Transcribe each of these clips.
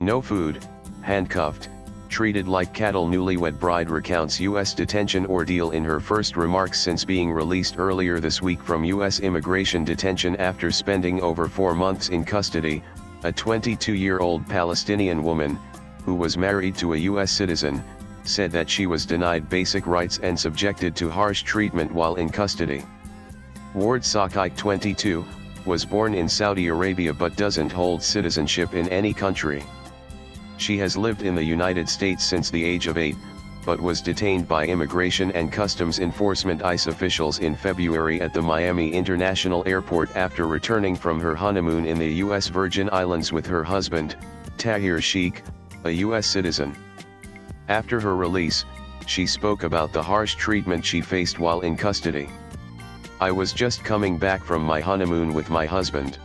No food, handcuffed, treated like cattle. Newlywed bride recounts U.S. detention ordeal in her first remarks since being released earlier this week from U.S. immigration detention after spending over 4 months in custody. A 22-year-old Palestinian woman, who was married to a U.S. citizen, said that she was denied basic rights and subjected to harsh treatment while in custody. Ward Sakaik, 22, was born in Saudi Arabia but doesn't hold citizenship in any country. She has lived in the United States since the age of 8, but was detained by Immigration and Customs Enforcement ICE officials in February at the Miami International Airport after returning from her honeymoon in the U.S. Virgin Islands with her husband, Tahir Sheikh, a U.S. citizen. After her release, she spoke about the harsh treatment she faced while in custody. "I was just coming back from my honeymoon with my husband.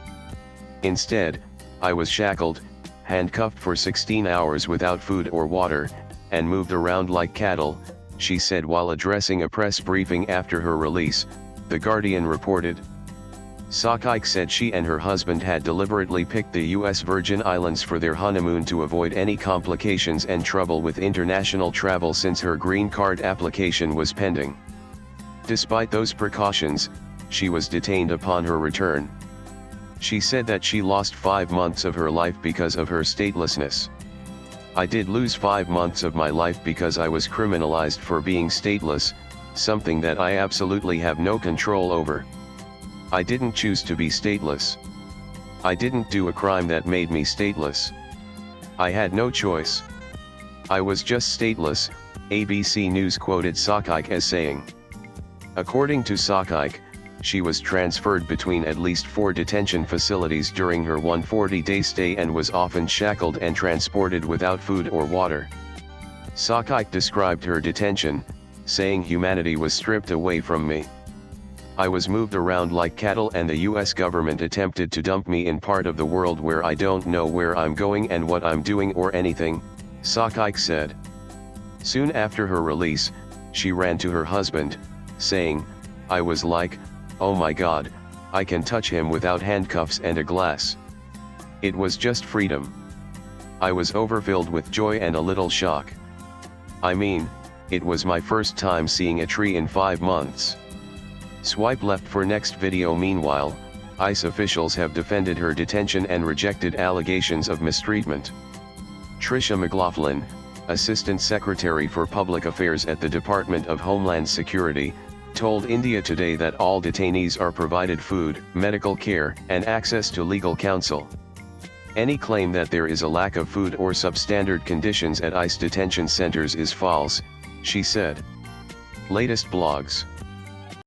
Instead, I was shackled, handcuffed for 16 hours without food or water, and moved around like cattle," she said while addressing a press briefing after her release, The Guardian reported. Sakaik said she and her husband had deliberately picked the U.S. Virgin Islands for their honeymoon to avoid any complications and trouble with international travel since her green card application was pending. Despite those precautions, she was detained upon her return. She said that she lost 5 months of her life because of her statelessness. "I did lose 5 months of my life because I was criminalized for being stateless, something that I absolutely have no control over. I didn't choose to be stateless. I didn't do a crime that made me stateless. I had no choice. I was just stateless," ABC News quoted Sakaik as saying. According to Sakaik, she was transferred between at least 4 detention facilities during her 140-day stay and was often shackled and transported without food or water. Sakaik described her detention, saying, "Humanity was stripped away from me. I was moved around like cattle and the US government attempted to dump me in part of the world where I don't know where I'm going and what I'm doing or anything," Sakaik said. Soon after her release, she ran to her husband, saying, "I was like, oh my God, I can touch him without handcuffs and a glass. It was just freedom. I was overfilled with joy and a little shock. I mean, it was my first time seeing a tree in 5 months." Swipe left for next video. Meanwhile, ICE officials have defended her detention and rejected allegations of mistreatment. Tricia McLaughlin, Assistant Secretary for Public Affairs at the Department of Homeland Security, told India Today that all detainees are provided food, medical care, and access to legal counsel. Any claim that there is a lack of food or substandard conditions at ICE detention centers is false, she said. Latest blogs.